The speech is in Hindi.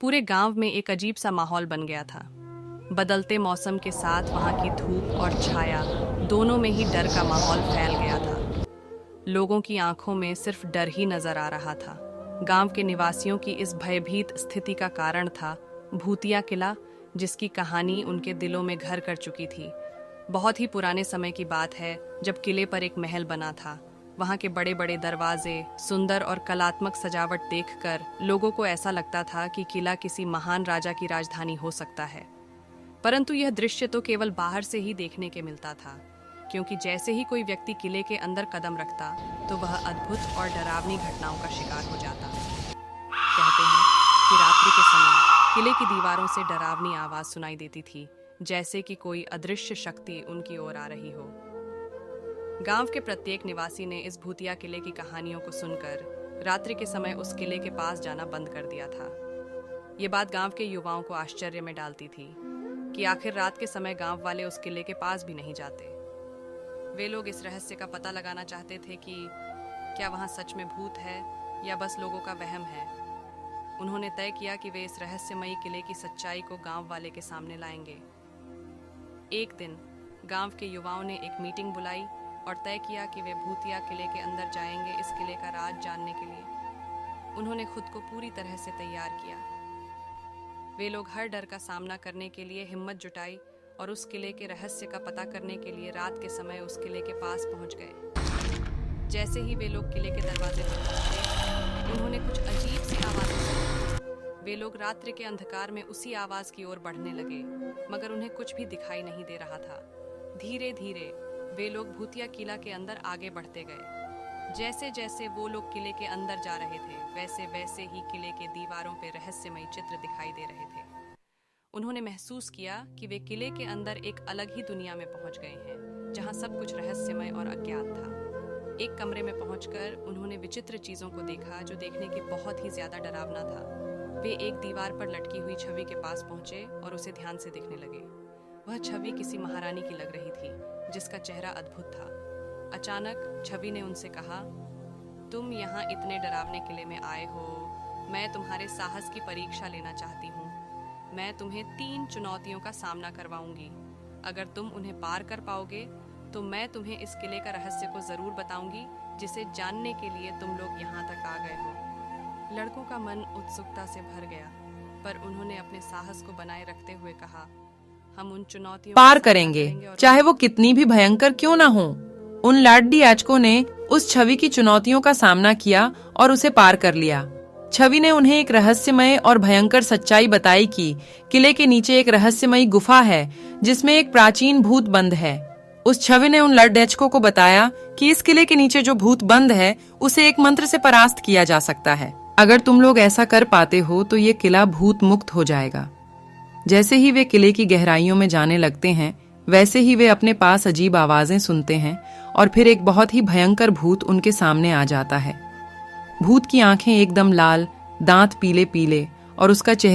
पूरे गांव में एक अजीब सा माहौल बन गया था। बदलते मौसम के साथ वहां की धूप और छाया दोनों में ही डर का माहौल फैल गया था। लोगों की आंखों में सिर्फ डर ही नजर आ रहा था। गांव के निवासियों की इस भयभीत स्थिति का कारण था भूतिया किला, जिसकी कहानी उनके दिलों में घर कर चुकी थी। बहुत ही पुराने समय की बात है, जब किले पर एक महल बना था। वहां के बड़े बड़े दरवाजे, सुंदर और कलात्मक सजावट देखकर लोगों को ऐसा लगता था कि किला किसी महान राजा की राजधानी हो सकता है। परंतु यह दृश्य तो केवल बाहर से ही देखने के मिलता था, क्योंकि जैसे ही कोई व्यक्ति किले के अंदर कदम रखता तो वह अद्भुत और डरावनी घटनाओं का शिकार हो जाता। कहते हैं कि रात्रि के समय किले की दीवारों से डरावनी आवाज सुनाई देती थी, जैसे कि कोई अदृश्य शक्ति उनकी ओर आ रही हो। गांव के प्रत्येक निवासी ने इस भूतिया किले की कहानियों को सुनकर रात्रि के समय उस किले के पास जाना बंद कर दिया था। ये बात गांव के युवाओं को आश्चर्य में डालती थी कि आखिर रात के समय गांव वाले उस किले के पास भी नहीं जाते। वे लोग इस रहस्य का पता लगाना चाहते थे कि क्या वहां सच में भूत है या बस लोगों का वहम है। उन्होंने तय किया कि वे इस रहस्यमयी किले की सच्चाई को गांव वाले के सामने लाएंगे। एक दिन गांव के युवाओं ने एक मीटिंग बुलाई और तय किया कि वे भूतिया किले के अंदर जाएंगे इस किले का राज जानने के लिए। उन्होंने खुद को पूरी तरह से तैयार किया। वे लोग हर डर का सामना करने के लिए हिम्मत जुटाई और उस किले के रहस्य का पता करने के लिए रात के समय उस किले के पास पहुंच गए। जैसे ही वे लोग किले के दरवाजे पर पहुंचे, उन्होंने कुछ अजीब सी आवाजें सुनी। वे लोग रात्रि के अंधकार में उसी आवाज की ओर बढ़ने लगे, मगर उन्हें कुछ भी दिखाई नहीं दे रहा था। धीरे धीरे वे लोग भूतिया किला के अंदर आगे बढ़ते गए। जैसे जैसे वो लोग किले के अंदर जा रहे थे, वैसे वैसे ही किले के दीवारों पे रहस्यमय चित्र दिखाई दे रहे थे। उन्होंने महसूस किया कि वे किले के अंदर एक अलग ही दुनिया में पहुंच गए हैं, जहां सब कुछ रहस्यमय और अज्ञात था। एक कमरे में पहुंचकर उन्होंने विचित्र चीजों को देखा, जो देखने के बहुत ही ज्यादा डरावना था। वे एक दीवार पर लटकी हुई छवि के पास पहुंचे और उसे ध्यान से देखने लगे। वह छवि किसी महारानी की लग रही थी, जिसका चेहरा अद्भुत था। अचानक छवि ने उनसे कहा, तुम यहाँ इतने डरावने किले में आए हो, मैं तुम्हारे साहस की परीक्षा लेना चाहती हूँ। मैं तुम्हें 3 चुनौतियों का सामना करवाऊंगी। अगर तुम उन्हें पार कर पाओगे तो मैं तुम्हें इस किले का रहस्य को जरूर बताऊंगी, जिसे जानने के लिए तुम लोग यहाँ तक आ गए हो। लड़कों का मन उत्सुकता से भर गया, पर उन्होंने अपने साहस को बनाए रखते हुए कहा, हम उन चुनौतियों पार करेंगे, चाहे वो कितनी भी भयंकर क्यों ना हो। उन लाडली याचकों ने उस छवि की चुनौतियों का सामना किया और उसे पार कर लिया। छवि ने उन्हें एक रहस्यमय और भयंकर सच्चाई बताई कि किले के नीचे एक रहस्यमयी गुफा है, जिसमें एक प्राचीन भूत बंद है। उस छवि ने उन लाडल्याचकों को बताया कि इस किले के नीचे जो भूत बंद है, उसे एक मंत्र से परास्त किया जा सकता है। अगर तुम लोग ऐसा कर पाते हो तो ये किला भूत मुक्त हो जाएगा। जैसे ही वे किले की गहराइयों में जाने लगते हैं, वैसे ही वे अपने पास अजीब आवाजें सुनते हैं और फिर एक बहुत ही भयंकर भूत उनके सामने आ जाता है। भूत की आंखें एकदम लाल, दांत पीले पीले और उसका चेहरा